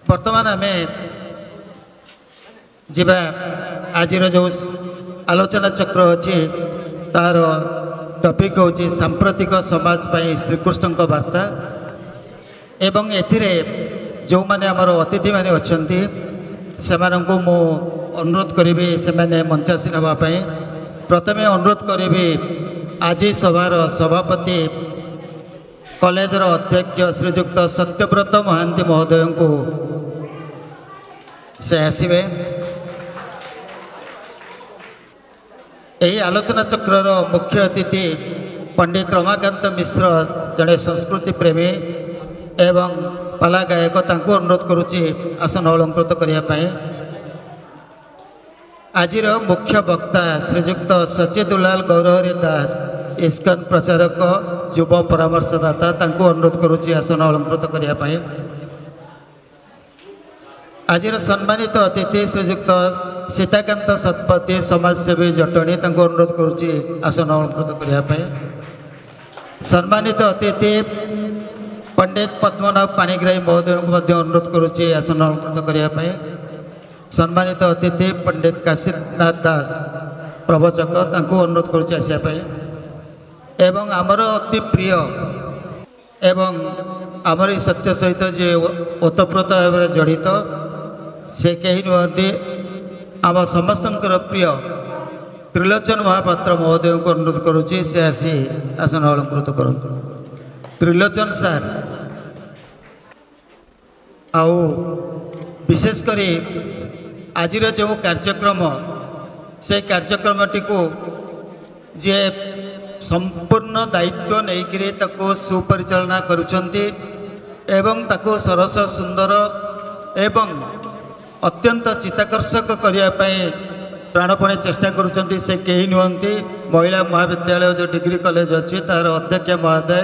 बर्तमान आम जीवा आज जो आलोचना चक्र अच्छी तार टॉपिक हूँ सांप्रतिक समाज पाई श्रीकृष्ण वार्ता एवं एथिरे जो माने आमर अतिथि माने अच्छी से मु अनुरोध करी से मंचासी नापी प्रथमे अनुरोध करी आज सभार सभापति कॉलेजर अध्यक्ष श्रीजुक्त सत्यव्रत महांती महोदय को से आसवे। यही आलोचना चक्र मुख्य अतिथि पंडित रमाकांत मिश्र जड़े संस्कृति प्रेमी एवं पाला गायक तांको अनुरोध करुच्ची आसन अलंकृत करने। आज मुख्य वक्ता श्रीजुक्त सचिदुलाल गौरहरि दास इस्कन प्रचारक युव परामर्शदाता तांको अनुरोध करुच्ची आसन अलंकृत करने। आज सम्मानित अतिथि श्रीजुक्त सीताकांत सतपथी समाजसेवी जटणी तांको अनुरोध करुच्ची आसन अलंकृत करने। सम्मानित अतिथि पंडित पद्मनाभ पाणिग्राही महोदय को अनुरोध करुच्ची आसन अलंकृत करने। सम्मानित अतिथि पंडित काशीनाथ दास प्रवचक तांको अनुरोध करुच्ची आसवाई एवं आमर अति प्रिय एवं आमर सत्य सहित जे ओतप्रोत भाव जड़ित से कहीं नुहति आम समस्त प्रिय त्रिलोचन महापात्र महोदय को अनुरोध करुच्ची से आसी आसन अलंकृत करंतु। त्रिलोचन सार आउ विशेषकर आज जो कार्यक्रम से कार्यक्रमटी को जे संपूर्ण दायित्व नहीं ताको सुपरिचालना करुछंती एवं ताको सरस सुंदर एवं अत्यंत चित्ताकर्षक करने प्राणपणे चेष्टा करुछंती से कहीं नुहंती महिला महाविद्यालय जो डिग्री कॉलेज अच्छी तार अध्यक्ष महोदय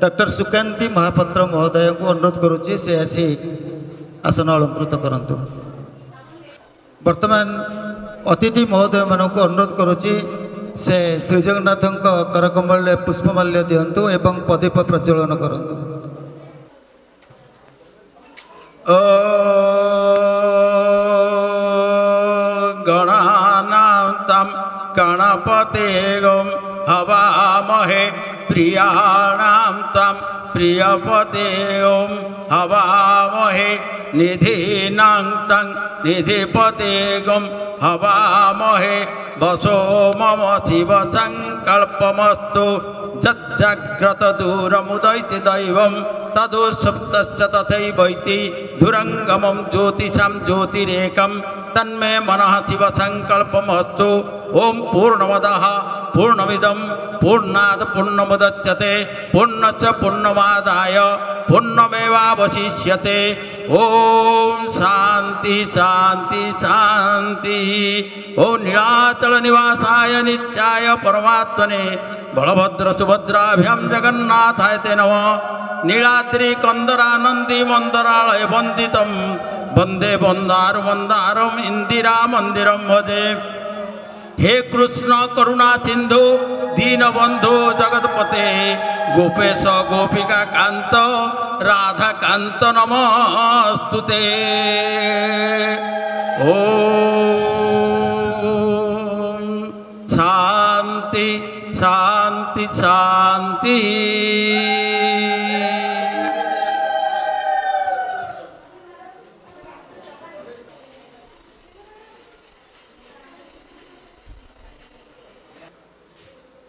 डॉक्टर सुकांती महापात्र महोदय को अनुरोध करुच्ची से आसी आसन अलंकृत करंतु। वर्तमान अतिथि महोदय मान को अनुरोध करुच्ची से श्रीजगन्नाथ करकमल पुष्पमाल्य दिंतु एवं प्रदीप प्रज्वलन करंतु। गणानां गणपतेगं हवामहे प्रियाणां तं प्रियपतेगं हवामहे निधीनां तं निधिपतेगं हवामहे वसो मम शिव संकल्पमस्तु जज्जाग्रत दूरमुदैति दैवं तदुसुप्तश्च तथैवैति धुरंगमं ज्योतिषां ज्योतिरेकं तन्मे मनः शिव संकल्पमस्तु। ओम पूर्णमदः पूर्णमिदं पूर्णात् पूर्णमुदच्यते पूर्णस्य पूर्णमादाय पूर्णमेवावशिष्यते। ओम शांति शांति शांति। ओम नीलाचल निवासाय नित्याय परमात्मने बलभद्र सुभद्राभ्यां जगन्नाथाय ते नमः। नीलाद्रि कंदरानंदी मंदरालय वंदितं वंदे वंदारु मंदारम इंदिरा मंदिरम भजे। हे कृष्ण करुणा सिंधु दीनबंधु जगतपते गोपेश गोपिका कांत राधा कांत नमस्तुते। ओम शांति शांति शांति।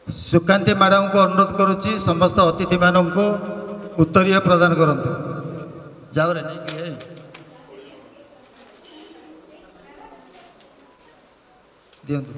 सुकांती मैडम को अनुरोध करुच्ची समस्त अतिथि मानों को उत्तरीय प्रदान करंतु। जाओ रे नहीं कि दियंतु।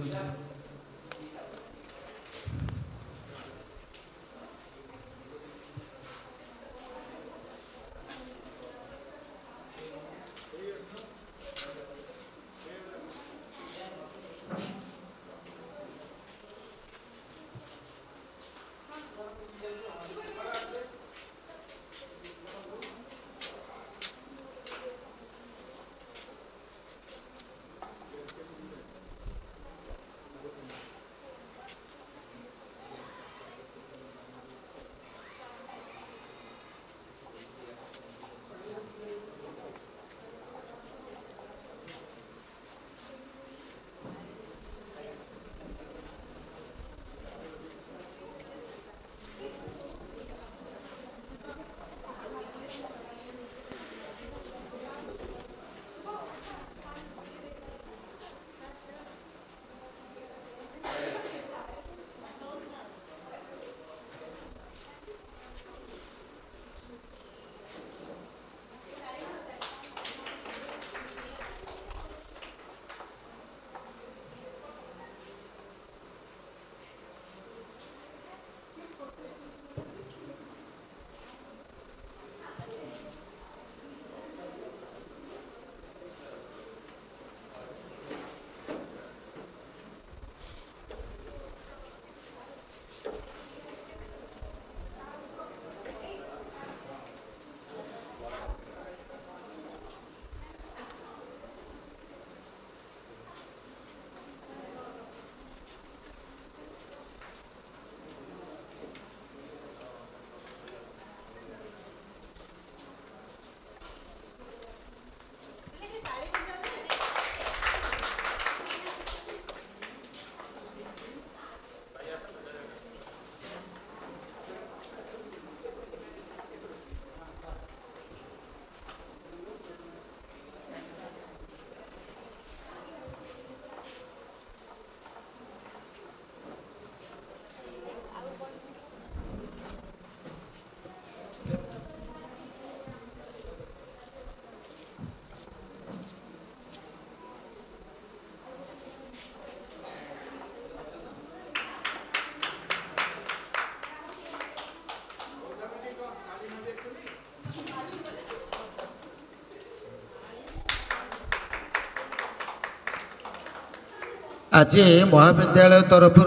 आज महाविद्यालय तरफ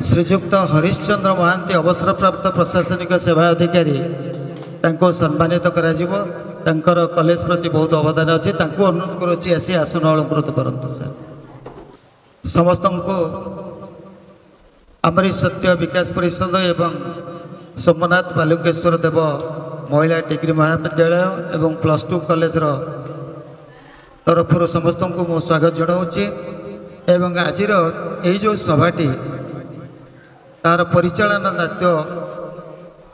श्रीजुक्त हरिश्चंद्र महांती अवसरप्राप्त प्रशासनिक सेवा अधिकारी तांको सम्मानित कर कॉलेज प्रति बहुत अवदान अच्छे अनुरोध करुच्ची आसी आसन अलंकृत करंतु सर समस्त को आमरी सत्य विकास परिषद एवं सोमनाथ बालुकेश्वर देव महिला डिग्री महाविद्यालय एवं +2 कॉलेज तरफ समस्त को मो स्वागत जनाऊँगी एवं आज यही जो सभाटी तार परिचालन दायित्व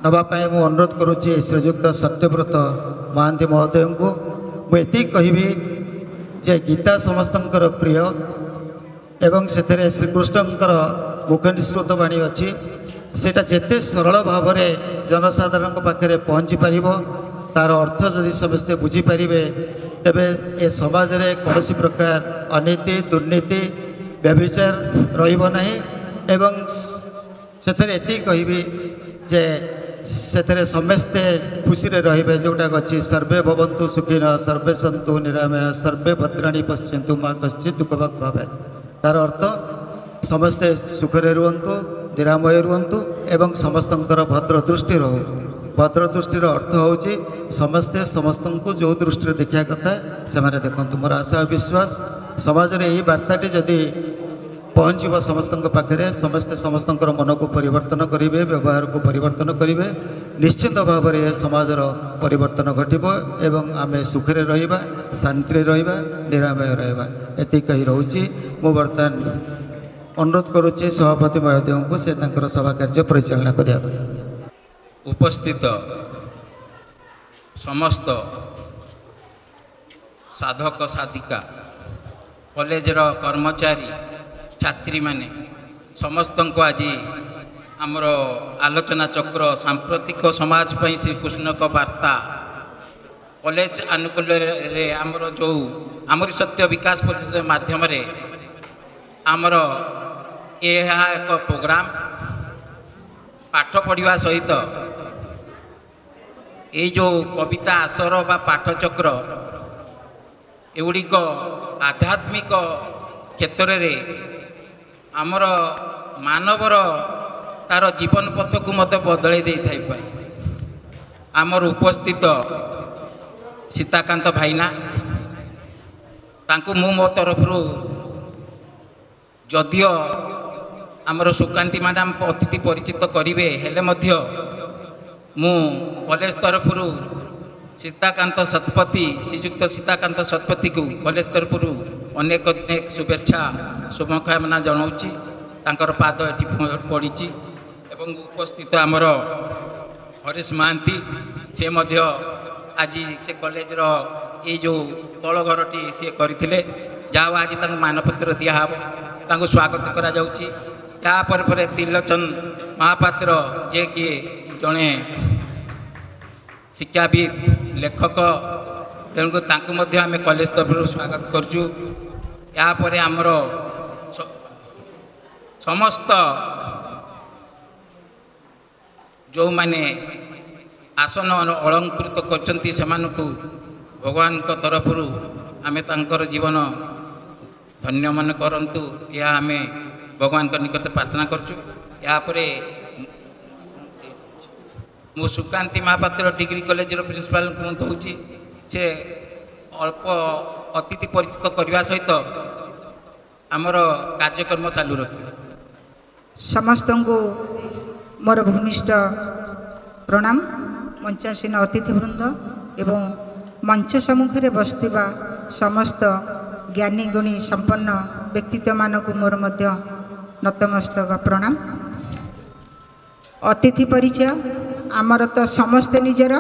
नवापाई मु अनुरोध करुच्ची श्रीजुक्त सत्यव्रत महांती महोदय को मुझे कहबी जे गीता समस्तंकर प्रिय एवं से श्रीकृष्णकर मुखनिसृत वाणी अच्छी सेटा जेते सरल भाव में जनसाधारण पाखे पहुँची पार तार अर्थ जदि समस्ते बुझीपारे तेबे ए समाज रे कौन प्रकार अनीति दुर्नीति व्यभिचार रहिबो नहीं एवं सेथरे एति कहबी जे सेथरे समस्ते खुशी रे रहिबे जोटा अछि सर्वे भवन्तु सुखिनः सर्वे सन्तु निरामयः सर्वे भद्राणि पश्यन्तु मा कश्चित् दुःखभाग् भवेत् तार अर्थ समस्ते सुखरे रुहन्तु निरामय रुहन्तु एवं समस्तंकर भद्र दृष्टि रहू भद्र दृष्टिर अर्थ होची समस्ते समस्त को जो दृष्टि देखा कथा से देखते मोर आशा विश्वास समाज रे यही वार्ताटी जदि पहुँचब समस्त पाखे समस्ते समस्त मन को परिवर्तन करेंगे व्यवहार को परिवर्तन करेंगे निश्चित भाव में समाजर परिवर्तन घटब एवं आम सुखरे रहिबा शांति रहिबा निरामय रहिबा एति कही रहूची मु बर्तमान अनुरोध करुच्ची सभापति महोदय को से सभा कार्य परिचालना करिया उपस्थित समस्त साधक साधिका कॉलेजर कर्मचारी छात्री माने समस्त को आज आमर आलोचना चक्र सांप्रतिक समाज पर श्रीकृष्ण का वार्ता कॉलेज अनुकूल आमर जो आमरी सत्य विकास परिषद माध्यम आमर यह एक प्रोग्राम पाठ पढ़ा सहित ये जो कविता आसर बा पाठचक्र एगुड़िक आध्यात्मिक क्षेत्र रे आमर मानवर तार जीवन पथ को मत बदल दे थाईपारे आमर उपस्थित सीताकांत भाईना तांको मु मो तरफ जदियो आमर सुकांती मैडम अतिथि परिचित करेंगे हेले मध्य मु कॉलेज तरफ सीताकांत शतपथी श्रीजुक्त सीताकांत शतपथी को कॉलेज तरफ अनेक अनेक शुभेच्छा शुभकामना जनाऊँगी तांकर पाद ये पड़ी एवं उपस्थित आमर हरीश महांती से मध्य आज से कॉलेजर ये जो तल घरटी सी करते जहाँ आज मानपत्र दिहब तांको स्वागत करा जाउची यापर पर त्रिलोचन महापात्र जे कि जड़े शिक्षाविद लेखक तेणुक आम कॉलेज तरफ स्वागत करचु यापर आमर समस्त जो माने आसन अलंकृत करचंती सेमानकु भगवान को तरफ आमे तांकर जीवन धन्य मन करंतु या आमे भगवान का निकट प्रार्थना करचु यापर मु सुकांती महापात्र डिग्री कॉलेज प्रिंसिपाल को दौची से अल्प अतिथि परिचित करने सहित आमर कार्यक्रम चालू रख समस्त को मोर भूमिष्ठ प्रणाम मंचासीन अतिथिवृंद एवं मंच सम्मुखें बसुवा समस्त ज्ञानी गुणी संपन्न व्यक्तित्व मानक मोर मध्य नतमस्तक प्रणाम अतिथि परिचय आमर तो समस्ते निजर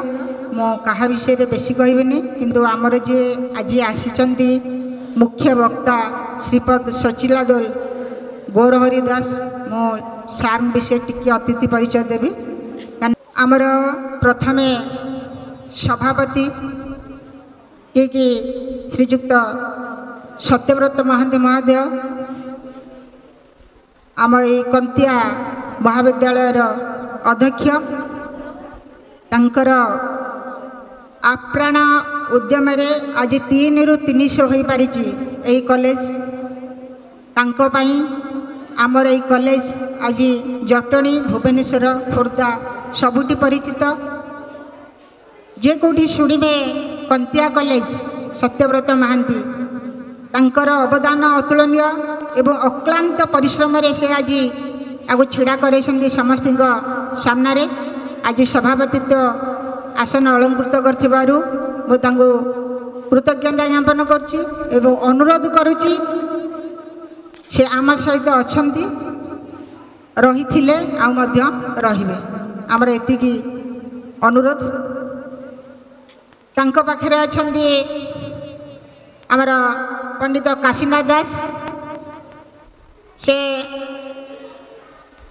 मो कहा विषय बेसी कहबेनि किंतु आमर जे आज आसी मुख्य वक्ता श्रीपद सचिलादोल गौरहरि दास मो सार विषय टिके अतिथि परिचय देवी आमर प्रथमे सभापति कि श्रीजुक्त सत्यव्रत महांती महोदय आम ये कंतिया महाविद्यालय अध्यक्ष तांकर आप्राण उद्यम आज 3 ରୁ 300 हो पारी कॉलेज तांको पाई आमर ए कॉलेज आज जटणी भुवनेश्वर खोर्धा सबुटी परिचित जे कौटी शुणवे कंतिया कॉलेज सत्यव्रत महांती तांकर अवदान अतुलनीय एवं अक्लांत परिश्रम से आज आगो छिड़ा करे समस्त सामना रे आज सभापतित्व आसन अलंकृत कर कृतज्ञता ज्ञापन करुच्ची एवं अनुरोध करुच्ची से आम सहित अच्छा रही रे आमर एति अनुरोध तांको पाखरे अछंती आमर पंडित काशीनाथ दास से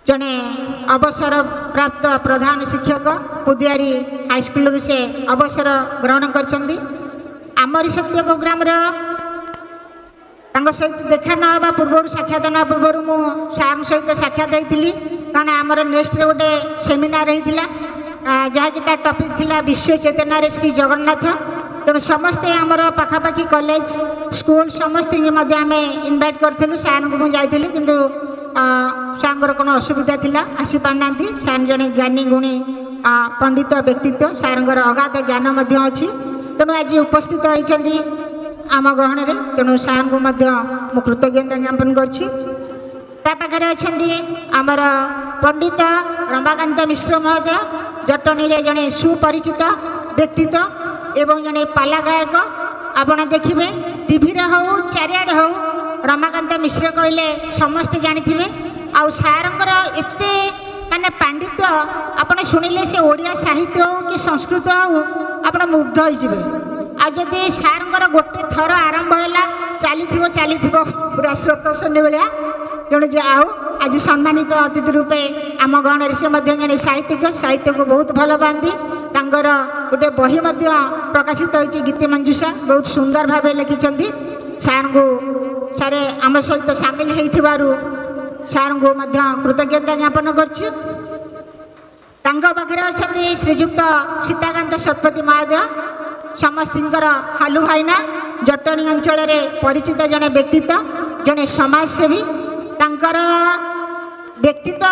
जने अवसर प्राप्त प्रधान शिक्षक पुदियारी हाईस्कूल से अवसर ग्रहण करछंती आमरी सत्य प्रोग्राम सहित देखा ना पूर्व साक्षात ना पूर्व मु सार सहित साक्षात होती कारण आमर नेक्स्ट गोटे सेमिनार होता जहाँकि तार टॉपिक थिला विश्व चेतना रे श्री जगन्नाथ तेणु समस्ते आमर पाखापाखी कॉलेज स्कूल समस्त आम इनवाइट करूँ सार को मुझे किंतु सार कौन असुविधा थिला आसी पारना सार जड़े ज्ञानी गुणी पंडित व्यक्तित्व सार अगाध ज्ञान अच्छी तेणु आज उपस्थित होती आम ग्रहण में तेणु सार को मु कृतज्ञता ज्ञापन कर आमर पंडित रमाकांत मिश्र महोदय जटनी रे जड़े सुपरिचित व्यक्तित्व एवं जड़े पाला गायक आपण देखिए टीवी रे हो चारिआडे हो रमाकांत मिश्र कहले समस्ते जानी आउ सारंकर एते माने पांडित्य आपण शुणिले से ओडिया साहित्य हो कि संस्कृत हो आपण मुग्ध होइजिबे आ जदि सारंकर गोटे थर आरंभ हैला चली पूरा स्रोत शून्य भाया तेणु जे आओ आज सम्मानित अतिथि रूपे आम गहण से जड़े साहित्य को बहुत भल पाती तांकर गोटे बही प्रकाशित होती गीति मंजूषा बहुत सुंदर भाव लिखिं सार को सारे आम सहित सामिल हो सार को कृतज्ञता ज्ञापन करछी पाखे अच्छा श्रीजुक्त सीताकांत शतपथी महोदय समस्तर हालू भाईना जटणी अंचल परिचित जड़े व्यक्तित्व जड़े समाजसेवी तांकर व्यक्तित्व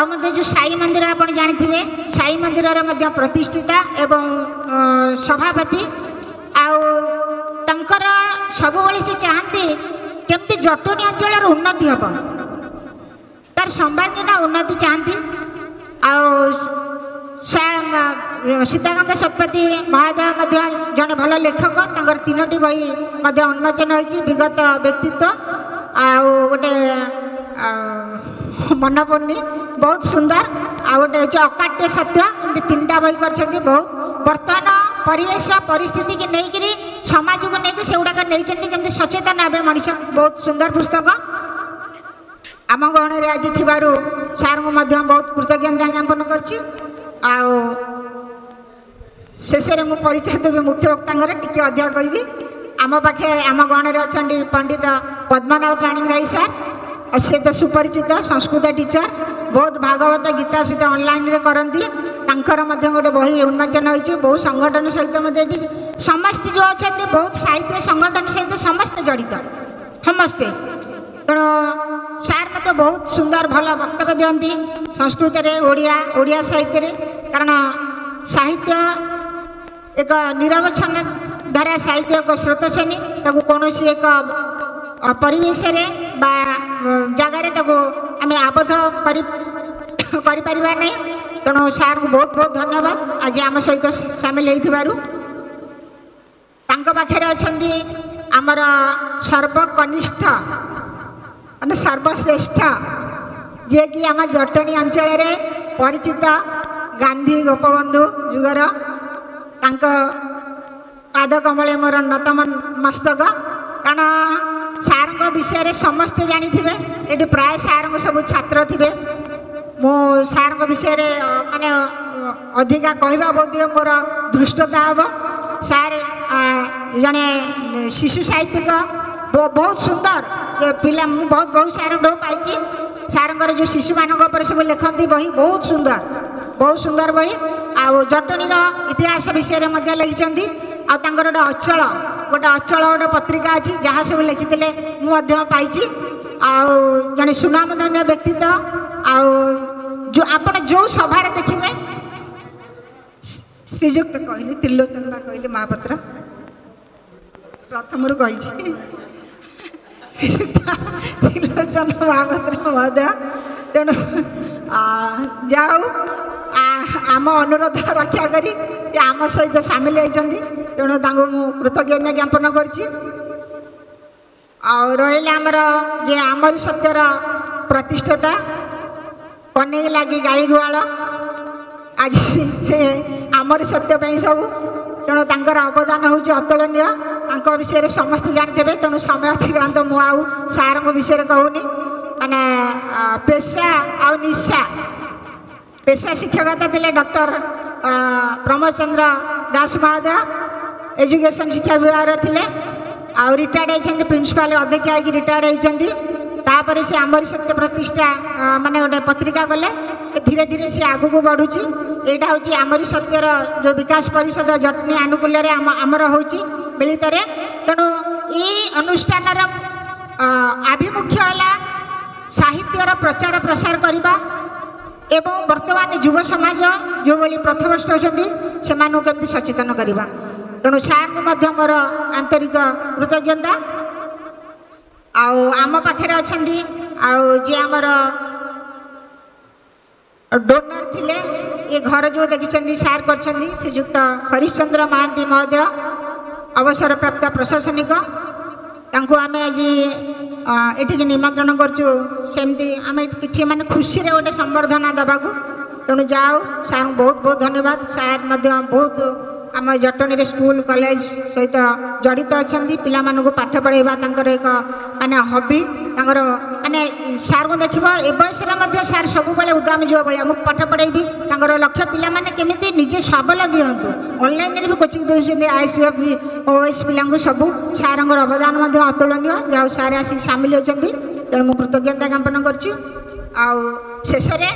आमदे जो साई मंदिर आप जानी साई मंदिर प्रतिष्ठिता एवं सभापति आंकर सब से चाहती केमती जटनी अंचल उन्नति हम तार सर्वांगीन उन्नति चाहती सीताकांत शतपथी महोदय जड़े भल लेखक तांकर 3टी बही उन्मोचन होती विगत व्यक्तित्व गोटे मन पड़नी बहुत सुंदर गोटे हूँ अकाट्य सत्य एमती 3टा बही कर बहुत बर्तमान परिवेश परिस्थिति की नहीं समाज को लेकिन से गुड़ाक नहीं सचेतन हे मनीष बहुत सुंदर पुस्तक आम गहण में आज थिबारु सार को बहुत कृतज्ञता ज्ञापन करछि शेष में मुझे परिचय देवी मुख्य वक्ता टी अधिक कहबी आम पाखे आम गहण में अच्छा पंडित पद्मनाभ पाणिग्राही सार और से तो सुपरिचित संस्कृत टीचर बहुत भागवत गीता सहित ऑनलाइन रे करती गोटे बही उन्मोचन होती बहुत संगठन सहित समस्त जो अच्छा बहुत साहित्य संगठन सहित समस्त जड़ित समस्ते तेणु सार मत बहुत सुंदर भल वक्तव्य दिखती संस्कृत ओडिया साहित्य कारण साहित्य एक निरवच्छन धारा साहित्य एक स्रोतसेनी कौन एक परिवेश जगार आम आबद्ध कर नहीं तेणु सार को बहुत बहुत धन्यवाद आज आम सहित सामिल होते अच्छा आमर सर्वकनिष्ठ सर्वश्रेष्ठ जे कि आम जटणी अंचल परिचित गांधी गोपबंधु जुगर पाद कमले मोर नतमन मस्तक कारण सार विषय समस्ते जानी ये प्राय सार सब छात्र थे मो सार विषय माने अधिका कहवा बोध मोर दृष्टता हम सार जड़े शिशु साहित्यिक बहुत सुंदर पिला मु बहुत बहुत सार पाई सार जो शिशु मान सब लिखती बही बहुत सुंदर बही आउ जटणीर इतिहास विषय लिखिं गोटे अचल गोटे पत्रिका अच्छी जहाँ सब लिखी मुझे पाई ଆଉ ଜଣେ ସୁନାମଧନ୍ୟ ବ୍ୟକ୍ତିତ୍ୱ। ଆଉ ଆପଣ ଯେଉଁ ସଭାରେ ଦେଖିବେ ଶ୍ରୀଯୁକ୍ତ କହିଲେ ତ୍ରିଲୋଚନ ବା କହିଲେ ମହାପାତ୍ର ପ୍ରଥମରୁ କହିଛି ଶ୍ରୀଯୁକ୍ତ ତ୍ରିଲୋଚନ ମହାପାତ୍ର ମହୋଦୟ। ତେଣୁ ଯାଉ ଆମ ଅନୁରୋଧ ରକ୍ଷା କରି ସେ ଆମ ସହିତ ସାମିଲ ହୋଇଛନ୍ତି। ତେଣୁ ତାଙ୍କୁ ମୁଁ କୃତଜ୍ଞତା ଜ୍ଞାପନ କରିଛି। ଆଉ ରହିଲେ ଆମର ଯେ ଆମରି ସତ୍ୟର ପ୍ରତିଷ୍ଠାତା କନେଇ ଲାଗି ଗାଈ ଗୁହାଳ ଆଜି ସେ ଆମରି ସତ୍ୟ ପାଇଁ ସବୁ। ତେଣୁ ତାଙ୍କର ଅବଦାନ ହେଉଛି ଅତୁଳନୀୟ। ତାଙ୍କ ବିଷୟରେ ସମସ୍ତେ ଜାଣିଥିବେ। ତେଣୁ ସମୟ ଅତିକ୍ରାନ୍ତ ମୁଁ ଆଉ ସାର୍ଙ୍କ ବିଷୟରେ କହୁନି। ମାନେ ପେଶା ଆଉ ନିଶା ପେଶା ଶିକ୍ଷକତା ଥିଲେ ଡକ୍ଟର ପ୍ରମୋଦ ଚନ୍ଦ୍ର ଦାସ ମହୋଦୟ। ଏଜୁକେସନ୍ ଶିକ୍ଷା ବିଭାଗରେ ଥିଲେ। ଆଉ ରିଟାୟାର୍ଡ଼ ହେଇଛନ୍ତି ପ୍ରିନ୍ସିପାଲ ଅଧ୍ୟକ୍ଷ ହେଇକି ରିଟାୟାର୍ଡ଼ ହେଇଛନ୍ତି। ତାପରେ ସେ ଆମରି ସତ୍ୟ ପ୍ରତିଷ୍ଠା ମାନେ ଗୋଟେ ପତ୍ରିକା କଲେ। ଧୀରେ ଧୀରେ ସେ ଆଗକୁ ବଢ଼ୁଛି। ଏଇଟା ହେଉଛି ଆମରି ସତ୍ୟର ଯେଉଁ ବିକାଶ ପରିଷଦ ଜଟଣୀ ଆନୁକୂଲ୍ୟରେ ଆମର ହେଉଛି ମିଳିତରେ। ତେଣୁ ଏଇ ଅନୁଷ୍ଠାନର ଆଭିମୁଖ୍ୟ ହେଲା ସାହିତ୍ୟର ପ୍ରଚାର ପ୍ରସାର କରିବା ଏବଂ ବର୍ତ୍ତମାନ ଯୁବ ସମାଜ ଯେଉଁଭଳି ପଥଭ୍ରଷ୍ଟ ହେଉଛନ୍ତି ସେମାନଙ୍କୁ କେମିତି ସଚେତନ କରିବା। ତେଣୁ ସାର୍ଙ୍କୁ ମଧ୍ୟ ମୋର ଆନ୍ତରିକ କୃତଜ୍ଞତା। ଆଉ ଆମ ପାଖରେ ଅଛନ୍ତି ଆଉ ଯିଏ ଆମର ଡୋନର ଥିଲେ ଏ ଘର ଯେଉଁ ଦେଖିଛନ୍ତି ସାର୍ କରିଛନ୍ତି ଶ୍ରୀଯୁକ୍ତ ହରିଶ୍ଚନ୍ଦ୍ର ମହାନ୍ତି ମହୋଦୟ ଅବସରପ୍ରାପ୍ତ ପ୍ରଶାସନିକ। ତାଙ୍କୁ ଆମେ ଆଜି ଏଠିକି ନିମନ୍ତ୍ରଣ କରୁଛୁ। ସେମିତି ଆମେ କିଛି ମାନେ ଖୁସିରେ ଗୋଟେ ସମ୍ବର୍ଦ୍ଧନା ଦେବାକୁ। ତେଣୁ ଯାଉ ସାର୍ଙ୍କୁ ବହୁତ ବହୁତ ଧନ୍ୟବାଦ। ସାର୍ ମଧ୍ୟ ବହୁତ ଆମ ଜଟଣୀରେ ସ୍କୁଲ କଲେଜ ସହିତ ଜଡ଼ିତ ଅଛନ୍ତି। ପିଲାମାନଙ୍କୁ ପାଠ ପଢ଼ାଇବା ତାଙ୍କର ଏକ ମାନେ ହବି। ତାଙ୍କର ମାନେ ସାର୍ଙ୍କୁ ଦେଖିବ ଏ ବୟସରେ ମଧ୍ୟ ସାର୍ ସବୁବେଳେ ଉଦ୍ଦାମୀ ଝିଅ ଭଳିଆ ମୁଁ ପାଠ ପଢ଼ାଇବି। ତାଙ୍କର ଲକ୍ଷ୍ୟ ପିଲାମାନେ କେମିତି ନିଜେ ସ୍ୱାବଲମ୍ବୀ ହୁଅନ୍ତୁ। ଅନଲାଇନ୍ରେ ବି କୋଚିଂ ଦେଉଛନ୍ତି IAS OAS ପିଲାଙ୍କୁ ସବୁ। ସାର୍ଙ୍କର ଅବଦାନ ମଧ୍ୟ ଅତୁଳନୀୟ। ଯାହା ସାର୍ ଆସିକି ସାମିଲ ଅଛନ୍ତି। ତେଣୁ ମୁଁ କୃତଜ୍ଞତା ଜ୍ଞାପନ କରିଛି। ଆଉ ଶେଷରେ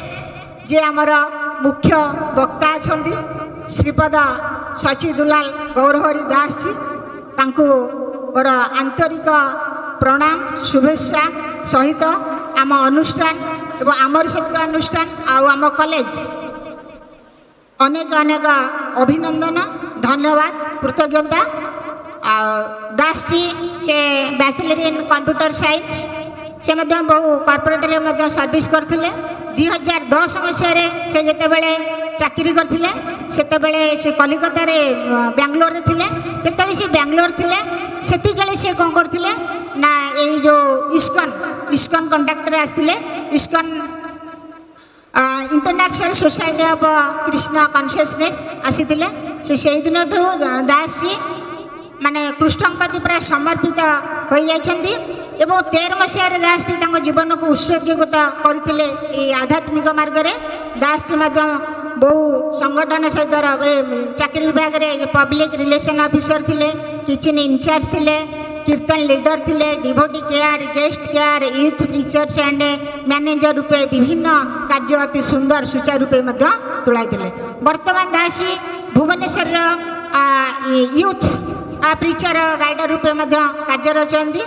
ଯିଏ ଆମର ମୁଖ୍ୟ ବକ୍ତା ଅଛନ୍ତି ଶ୍ରୀପଦ ସଚି ଦୁଲାଲ ଗୌରହରି ଦାସଜୀ ତାଙ୍କୁ ମୋର ଆନ୍ତରିକ ପ୍ରଣାମ ଶୁଭେଚ୍ଛା ସହିତ ଆମ ଅନୁଷ୍ଠାନ ଏବଂ ଆମର ସତ୍ୟ ଅନୁଷ୍ଠାନ ଆଉ ଆମ କଲେଜ ଅନେକ ଅନେକ ଅଭିନନ୍ଦନ ଧନ୍ୟବାଦ କୃତଜ୍ଞତା। ଆଉ ଦାସଜୀ ସେ ବ୍ୟାଚଲର ଇନ୍ କମ୍ପ୍ୟୁଟର ସାଇନ୍ସ ସେ ମଧ୍ୟ ବହୁ କର୍ପୋରେଟରେ ମଧ୍ୟ ସର୍ଭିସ୍ କରିଥିଲେ। 2010 ମସିହାରେ ସେ ଯେତେବେଳେ ଚାକିରି କରିଥିଲେ ସେତେବେଳେ ସେ କଲିକତାରେ ବାଙ୍ଗାଲୋରରେ ଥିଲେ। ଯେତେବେଳେ ସେ ବାଙ୍ଗାଲୋର ଥିଲେ ସେତିକିବେଳେ ସେ କ'ଣ କରିଥିଲେ ନା ଏଇ ଯେଉଁ ଇସ୍କନ କଣ୍ଟାକ୍ଟରେ ଆସିଥିଲେ। ISKCON international society of Krishna consciousness ଆସିଥିଲେ। ସେ ସେଇଦିନଠୁ ଦାସଜୀ ମାନେ କୃଷ୍ଣଙ୍କ ପ୍ରତି ପ୍ରାୟ ସମର୍ପିତ ହୋଇଯାଇଛନ୍ତି। ଏବଂ 13 ମସିହାରେ ଦାସଜୀ ତାଙ୍କ ଜୀବନକୁ ଉତ୍ସର୍ଗୀକୃତ କରିଥିଲେ ଏଇ ଆଧ୍ୟାତ୍ମିକ ମାର୍ଗରେ। ଦାସଜୀ ମଧ୍ୟ ବହୁ ସଂଗଠନ ସହିତ ଚାକିରି ବିଭାଗରେ ପବ୍ଲିକ ରିଲେସନ ଅଫିସର ଥିଲେ, କିଚେନ ଇନଚାର୍ଜ ଥିଲେ, କୀର୍ତ୍ତନ ଲିଡର ଥିଲେ, devotee care, guest care, youth preachers and manager ରୂପେ ବିଭିନ୍ନ କାର୍ଯ୍ୟ ଅତି ସୁନ୍ଦର ସୁଚାରୁ ରୂପେ ମଧ୍ୟ ତୁଳାଇଥିଲେ। ବର୍ତ୍ତମାନ ଦାସଜୀ ଭୁବନେଶ୍ୱରର ୟୁଥ ପ୍ରିଚର ଗାଇଡର ରୂପେ ମଧ୍ୟ କାର୍ଯ୍ୟରତ ଅଛନ୍ତି।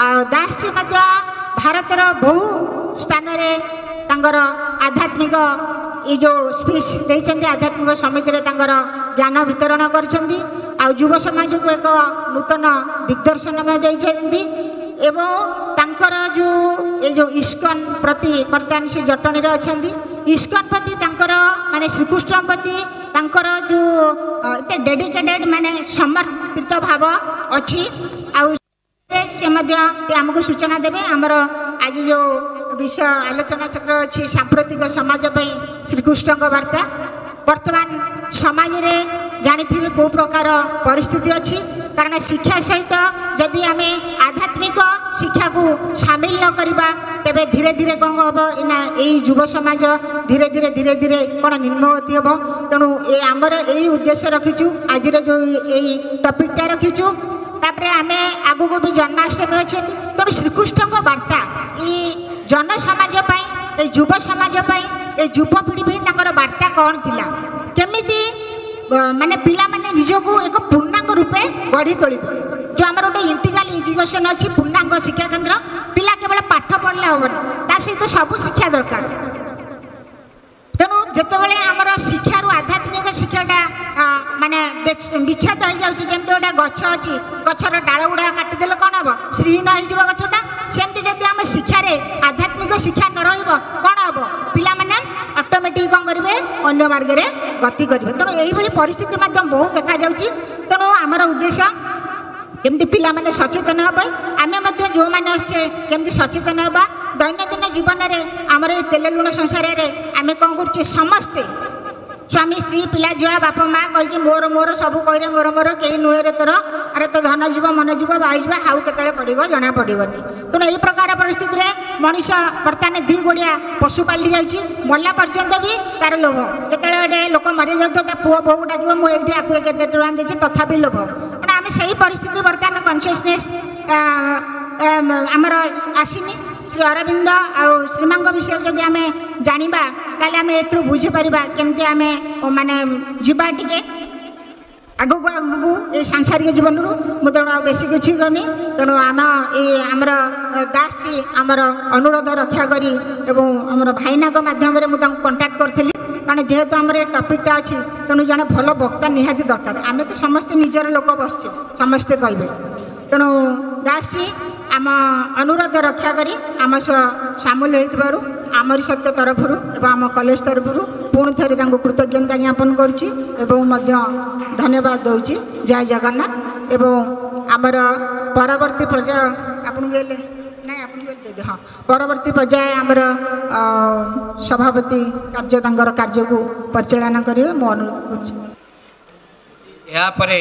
ଆଉ ଦାସଜୀ ମଧ୍ୟ ଭାରତର ବହୁ ସ୍ଥାନରେ ତାଙ୍କର ଆଧ୍ୟାତ୍ମିକ ये जो स्पीच देइछन्ती आध्यात्मिक समिति तांकर ज्ञान वितरण करछन्ती आ युव समाज को एक नूतन दिग्दर्शन में देइछन्ती एवं तांकर जो ये जो इस्कन प्रति वर्तमान से जटनी रे अछन्ती इस्कन प्रति तांकर माने श्रीकृष्ण प्रति तांकर जो एते डेडिकेटेड माने समर्पित भाव अछि आ से आमको सूचना देवे आमर आज जो विषय आलोचना चक्र अच्छी सांप्रतिक समाज श्रीकृष्ण वार्ता वर्तमान समाज रे जानी थी को प्रकार परिस्थिति अच्छी कारण शिक्षा सहित जदि आम आध्यात्मिक शिक्षा को सामिल न करवा तेरे धीरे धीरे कौन हम ना यही युव समाज धीरे धीरे धीरे धीरे कौन निम्नगति हम तेणु ये आमर यही उद्देश्य रखीचु आज जो यही टपिकटा रखीचु तापर आम आगु को भी जन्माष्टमी अच्छे तेणु श्रीकृष्ण वार्ता ये जन समाज ये युव समाज ये युवपीढ़ी भी वार्ता कौन थिला केमिति माने पिला माने निजको एक पूर्णांग रूपे गढ़ी तोलिबे जो आम गोटे इंटीग्राल एजुकेशन अच्छी पूर्णांग शिक्षा केन्द्र पिला केवल पाठ पढ़ले हेनी ता सहित सब शिक्षा दरकार तेणु जितेबाला आमर शिक्षार आध्यात्मिक शिक्षाटा माने विच्छेद हो जाऊँगी जमी गोटे गछ अच्छी गचर डाल गुड़ा काटिदेले कौन हम श्रीहीन हो गछटा सेमती जदि आम शिक्षार आध्यात्मिक शिक्षा न रन हम पिला माने ऑटोमेटिक कौन करेंगे अन्य मार्ग में गति करेंगे तेणु यही परिस्थिति बहुत देखा जाऊँगी तेणु आमर उद्देश्य केमती पिला माने सचेतन हे आम जो मैंने आसे केमती सचेतन होगा दैनंदिन जीवन में आमर ये तेल लुण संसार में आम कौन कर समस्ते स्वामी स्त्री पिला झुआ बापा माँ कहीकि मोर मोर सब कहे मोर मोर कहीं नुहे तोर अरे तो धन जीव मन जीव बाईजा हाउ के पड़ो जना पड़ोनी तेणु यही प्रकार परिस्थिति में मनीष बर्तमान दी गोड़िया पशु पालि जाइए मरला पर्यंत भी तार लोभ जो लोक मरी जाता पुओ बोहू डाक मुझे आगे केते टଙ୍କା देती तथापि लोभ तेना आम से परिस्थिति बर्तमान कनसीयसनेस आमर आसीनी श्री अरविंद आ श्रीमांग विषय जब आम जाना ताले आम एक बुझीपर केमती आम माने जीवा टे आगू आगू ये सांसारिक जीवन रू तेणु बेसी किसी करनी तेणु आम ये आमर दास जी आमर अनुरोध रक्षा करी आमर भाईना मध्यम मुझे कंटाक्ट करी कारण जेहेतु आमर ये टपिकटा अच्छी तेणु जड़े भल वक्ता निहाती दरकार आम तो समस्ते निजर लोक बसचे समस्ते कहे तेणु दास जी आम अनुरोध रक्षा करी आम सामिल हो आमर सत्य तरफ आम कॉलेज तरफ पुणी थे कृतज्ञता ज्ञापन करुच्ची धन्यवाद दूची जय जगन्नाथ एवं आमर परवर्ती पर्याय आपन ना आप हाँ परवर्ती पर्याय आमर सभापति कार्य को परिचालना करेंगे मो अनुरोध कर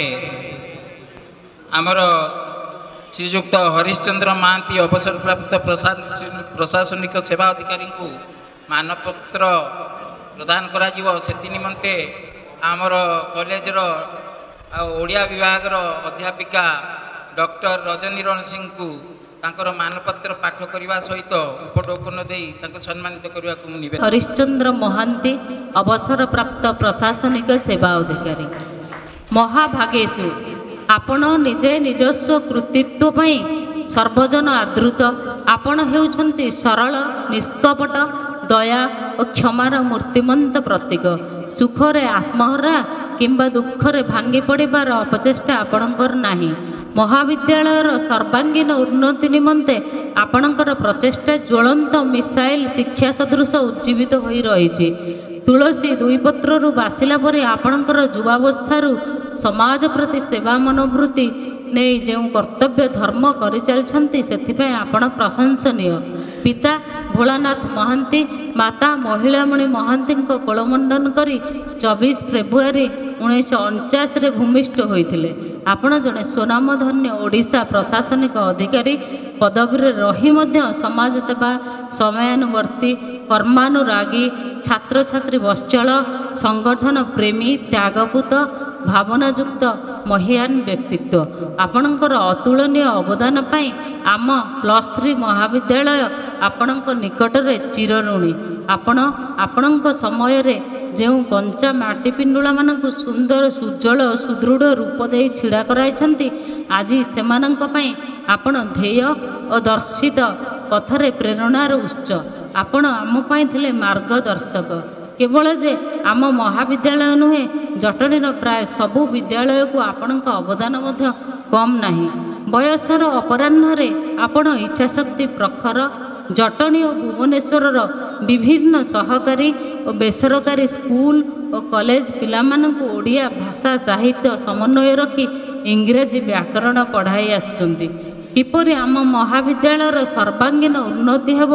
श्रीजुक्त हरिश्चंद्र महांती अवसर प्राप्त प्रशासनिक सेवा अधिकारी को मानपत्र प्रदान करा से निमंते आमर कॉलेजर ओडिया विभाग अध्यापिका डॉक्टर रजनी रण सिंह को तांकर मानपत्र पाठ करने सहित उपटोकन दे सम्मानित करने को निवेदन हरिश्चंद्र महांती अवसर प्राप्त प्रशासनिक सेवा अधिकारी महाभागेशु आपण निजे निजस्व कृतित्व पई सर्वजन आदृत आपण हेउछंती सरल निष्कपट दया और क्षमार मूर्तिमंत प्रतीक सुखरे आत्महरा किंबा दुखरे भांगी पड़िबार अपचेष्टा आपणकर नाही महाविद्यालयर सर्वांगीन उन्नति निमंते आपणकर प्रचेष्टा ज्वलंत मिसाइल शिक्षा सदृश उज्जीवित होई रहिछि तुलसी दुई पत्रु बासिला परे आपणकर युवावस्थारू समाज प्रति सेवा मनोवृत्ति नहीं जो कर्तव्य धर्म कर चलछंती सेथिपय आपण प्रशंसनीय पिता भोलानाथ महांती माता महिलामणि महांती कोलमंडन करी 24 फेब्रुआरी 1949 भूमिष्ठ होइथिले आपण जने स्वनामधन्य ओडिशा प्रशासनिक अधिकारी पदवी रही मध्य समाज सेवा समयानुवर्ती कर्मानुरागी छात्र छात्री वत्सल संगठन प्रेमी त्यागपूत भावनायुक्त महियान व्यक्तित्व आपणकर अतुलनीय अवदान पाई आम +3 महाविद्यालय आपणक निकटरे चिरऋणी आपणक समय रे जो कंचा माटी पिंडुला मानक सुंदर सुज्वल सुदृढ़ रूप दे छिड़ा कराइछंती आज सेमानंक पई आपण ध्येय और दर्शित पथरे प्रेरणार उत्स आपण आम पई थिले मार्गदर्शक केवल जे आम महाविद्यालय नुहे जटणीर प्राय सबु विद्यालय को आपणक अवदान मध्य कम नाही बयसर अपराह्न आपण इच्छाशक्ति प्रखर जटणी और भुवनेश्वर विभिन्न सहकारी और बेसरकारी स्कूल और कॉलेज पिलामानंकु ओडिया भाषा साहित्य समन्वय रखी इंग्रेजी व्याकरण पढ़ाई आसुचंती किपरि आम महाविद्यालयर सर्वांगीन उन्नति हेब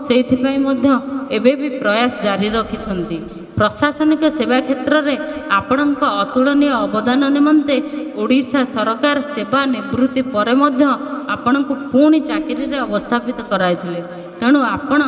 सेइथिपई मध्य एबे भी प्रयास जारी रखिछंती प्रशासनिक सेवा क्षेत्र में आपणक अतुलनीय अवदान निमंते ओडिशा सरकार सेवा निवृत्ति पर आपण को पुणी चाकरी रे अवस्थापित कराइथिले तेणु आपण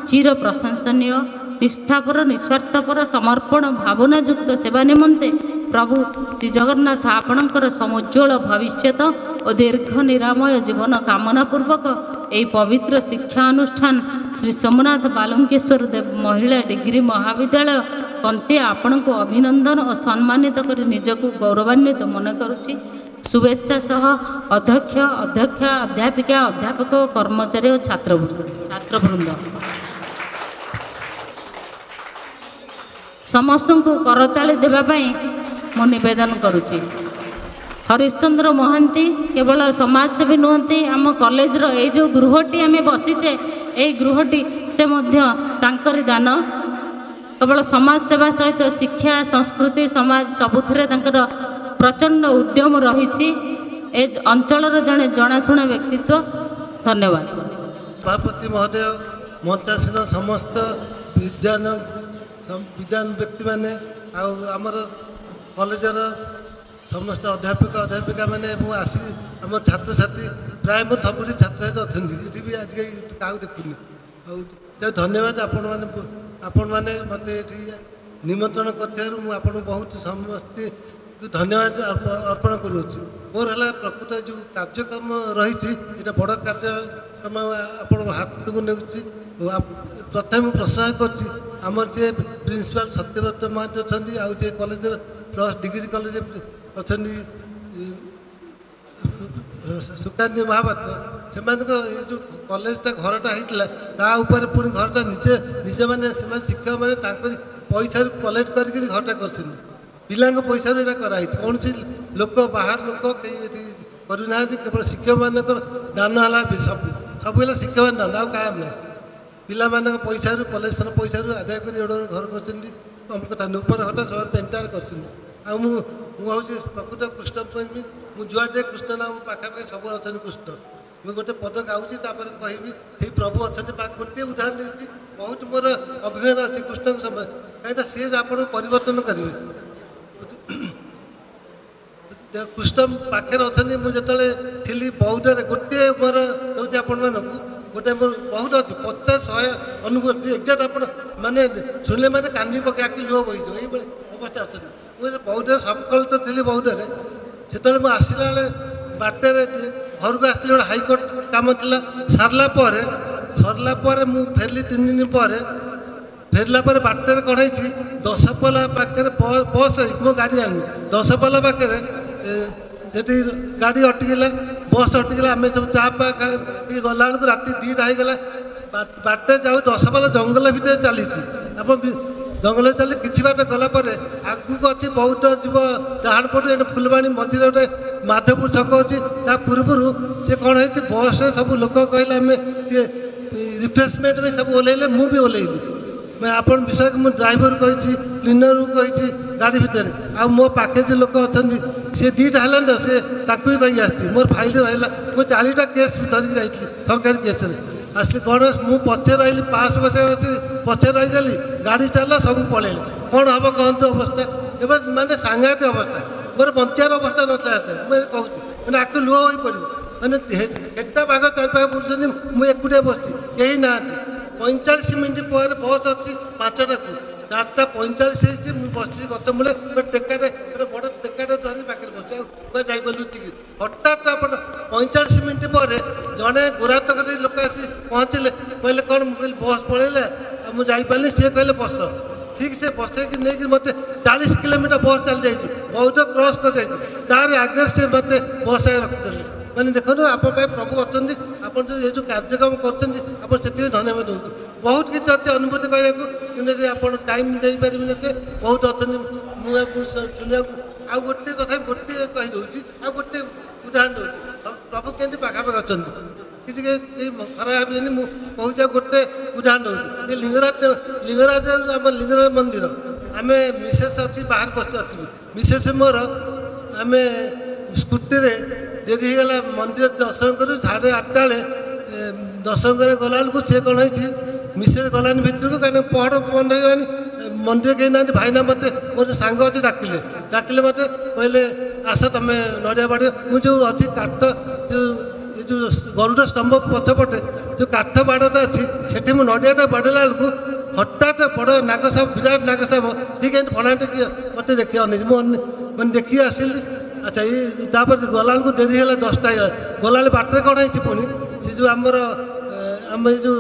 चिर प्रशंसनीय निष्ठापर निस्वार्थपर समर्पण भावनायुक्त सेवा निमंते प्रभु श्री जगन्नाथ आपणकर समुज्वल भविष्यत और दीर्घ निरामय जीवन कामना पूर्वक यही पवित्र शिक्षा अनुष्ठान श्री सोमनाथ बालुंकेश्वर देव महिला डिग्री महाविद्यालय कंती आपण को अभिनंदन और सम्मानित कर निजक गौरवान्वित मन करुच्ची शुभेच्छा सह अध्यक्ष अध्यक्षा अध्यापिका अध्यापक कर्मचारी और छात्रवृंद समस्त को करताली देवाई मु नवेदन करुच्ची। हरिश्चंद्र महांती केवल समाजसेवी नुहति आम कॉलेजर ये जो गृहटी आम बसीचे ये गृहटी से तांकरी दान केवल समाज सेवा सहित शिक्षा संस्कृति समाज सबुथिरे तांकर प्रचंड उद्यम रही अंचल जड़े जनाशुना व्यक्तित्व। धन्यवाद। सभापति महोदय मंचासीन समस्त विद्यान व्यक्ति मैंने आमर कॉलेजर समस्त अध्यापक अध्यापिका मैंने आसी आम छात्र छात्री प्राय मोर सब छात्र छात्री अच्छा भी आज क्या देखुनी धन्यवाद आपण मैंने मत निमंत्रण कर बहुत समस्ते धन्यवाद अर्पण करुच्ची। मोर है प्रकृत जो कार्यक्रम रही बड़ कार्यक्रम आप हाथ को नेउची प्रथम प्रशंसा करमर जे प्रिंसिपाल सत्यव्रत महांती अच्छा आउ जे कॉलेज प्लस डिग्री कॉलेज अच्छा सुकांती महापात्र से जो कॉलेजटा घरटा होता पुणी घरटा निजे निजे मैंने शिक्षक मैंने पैसा कलेक्ट करके घरटा कर पिला पैसा यहाँ कराई कौन सी लोक बाहर लोक कहीं करना केवल शिक्षक मान दान है सब सब शिक्षक मान दान आम ना पिला पैसा कलेक्शन पैसा आदाय कर घर कर कथा नुपर घटा सब पेंटार कर प्रकृत कृष्ण प्रेमी मुझे जुआड़े कृष्ण नाम पाखापाखि सब अच्छा कृष्ण मुझे गोटे पद गाँची कहबी ये प्रभु अच्छा गोटे उदाहरण देती बहुत मोर अभिमान अच्छी कृष्ण समय कहीं सी आप परिवर्तन करेंगे कृष्ण पाखे अच्छा मुझे थी बौद्ध गोटे मोर हूँ आपण मानक गोटे मोर बहुत अच्छी 50-100 अनुभूति एक्जाक्ट आप माने शुणिले मैंने कानी पके आखि लुह बही ये अवस्था अच्छा मुझे बौद्ध सबकल तो थी बौद्ध से आसला बाटे घर को आसती गोटे हाईकोर्ट कम था सरला मु फेरली 3 दिन पर फेरला बाटे कड़े 10 पला पाखे बस मो गाड़ी आनी 10 पला पाखे से गाड़ी अटकिला बस अटकिला आम सब चा पा गला बेलू राति 2टा होगला बाटे जाऊ 10 पला जंगल भितर चली आप जंगल चली कि बाट गलापर आगू अच्छी बहुत जीव डाण पटू फुलबाणी मझे गोटे माधवपुर छक अच्छी पूर्वर से कौन है बस सब लोक कहले आम रिफ्रेशमेंट में सब ओह्लैले मुझे ओह्लैली मैं आपण विषय को मुझे ड्राइवर कही क्लीनर को कही गाड़ी भितर आ मो पाखे जो लोक अच्छा सी 2टा है तो सी भी कही आसी मोर फाइल रहा मुझे 4टा केस धरिकी जाइली सरकारी केस आसली कौन मु पचे रही पास बस पचे रहीगली गाड़ी चलला सब पलैले कौन हम कहतु अवस्था एवं मानते सांघातिक अवस्था मोर बचार अवस्था नाला मुझे कहूँ मैंने आखि लुह हो पड़ो मैंने एटा भाग 4 बुलूँ मुझे एकुटिया बसी कहीं ना 45 मिनट पर बस अच्छी 5टा को 4:45 बस गच मूले टेकाटे गोटे बड़ टेकाटे धरी पाखे बस जापर लुचिकी हठात आप 45 मिनट पर जड़े गुरातक लोक आसी पहुँचले कहले कौन मुझे बस पलैला मुझे जापारे सी कहले बस ठीक से बसैक नहीं मत 40 किलोमीटर बस चली जाइए बहुत क्रॉस कर जाइए तार आगे से मत बस आगे रखिदेले मैंने देखो आप प्रभु अच्छा आप ये जो कार्यक्रम कर धन्यवाद दूँ बहुत किसी अच्छे अनुभूति कहूँ आप टाइम दे पारे बहुत अच्छा मुझे शुणा आ गोटे तथा गोटे कहीदे आ गोटे उदाहरण दूसरी प्रभु केमती पाखापाखि अच्छा किसी खराब भाई मुझे कहूँ गोटे उदाहरण दूसरी लिंगराज आम लिंगराज मंदिर आम मिसेस अच्छी बाहर बस अच्छी मिसेस मोर आम स्कूटी डेरी होगा मंदिर दर्शन कर 8:30 बेले दर्शन कर गला बेलू सी कौन है मिसेस गलानी भितर को कहीं पहड़ बंद हो मंदिर कहीं ना भाईना मत मोर सांग अच्छे डाकिले मत कहले आस तुम नड़िया बाड़ मुझे अच्छी काठ जो गरुड़ स्तंभ पछपटे जो काठ बाड़टा अच्छी से नड़ियाटा बाड़ेला बेलू हठात बड़ नागसाप विराट नागसाप ठीक है फणा टेक मत देखिए अनेक मैंने देखिए आसिली अच्छा ये गला बेलू डेरी है 10टा गला बाटे कौन है पुणी से जो आमर आम जो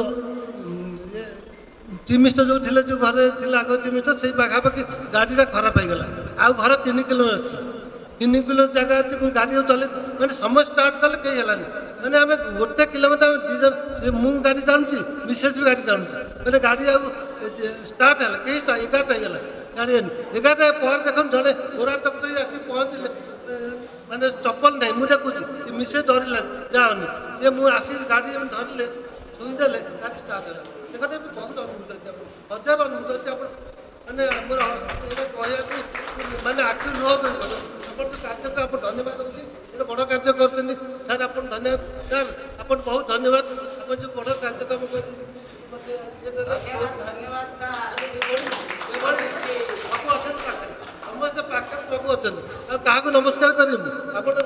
चीफ मिनिस्टर जो थे जो घर थे आग चीफ मिनिस्टर से पाखापाखि गाड़ीटा खराब हो गला आउ घर 3 किलोमीटर अच्छी 3 କିଲୋ ଜାଗା ଅଛି ମୁଁ ଗାଡ଼ି ଚଲେଇ ମାନେ ସମସ୍ତେ ଷ୍ଟାର୍ଟ କଲେ କେହି ହେଲାନି ମାନେ ଆମେ 1 କିଲୋମିଟର ଆମେ 2 ଜଣ ସେ ମୁଁ ଗାଡ଼ି ଟାଣୁଛି ମିସେସ୍ ବି ଗାଡ଼ି ଟାଣୁଛି ମାନେ ଗାଡ଼ି ଆଉ ଷ୍ଟାର୍ଟ ହେଲା କେହି 11ଟା ହେଇଗଲା ଗାଡ଼ି 11ଟା ପରେ ଦେଖନ୍ତୁ ଜଣେ ଗୋରା ଟପଟ ଆସି ପହଞ୍ଚିଲେ ମାନେ ଚପଲ ନାହିଁ ମୁଁ ଦେଖୁଛି ମିସେସ୍ ଧରିଲା ଯାଉନି ସେ ମୁଁ ଆସି ଗାଡ଼ି ଧରିଲେ ଛୁଇଁଦେଲେ ଗାଡ଼ି ଷ୍ଟାର୍ଟ ହେଲା ଦେଖନ୍ତୁ ବହୁତ ଅନୁଭୂତ ଅଛି ଆପଣ ହଜାର ଅନୁଭୂତ ଅଛି ଆପଣ ମାନେ ଆମର ଏଇଟା କହିବାକୁ ମାନେ ଆଖି ଲୁହ କରିପାରୁ ଆପଣ କାର୍ଯ୍ୟକୁ ଆପଣ ଧନ୍ୟବାଦ ଦେଉଛି ଗୋଟେ ବଡ଼ କାର୍ଯ୍ୟ କରୁଛନ୍ତି ସାର୍ ଆପଣ ଧନ୍ୟବାଦ ସାର୍ ଆପଣ ବହୁତ ଧନ୍ୟବାଦ ଆପଣ ଯେଉଁ ବଡ଼ କାର୍ଯ୍ୟକ୍ରମ କରି ମୋତେ ଧନ୍ୟବାଦ ସବୁ ଅଛନ୍ତି ପାଖରେ ସମସ୍ତେ ପାଖରେ ପ୍ରଭୁ ଅଛନ୍ତି ଆଉ କାହାକୁ ନମସ୍କାର କରିବୁ ଆପଣ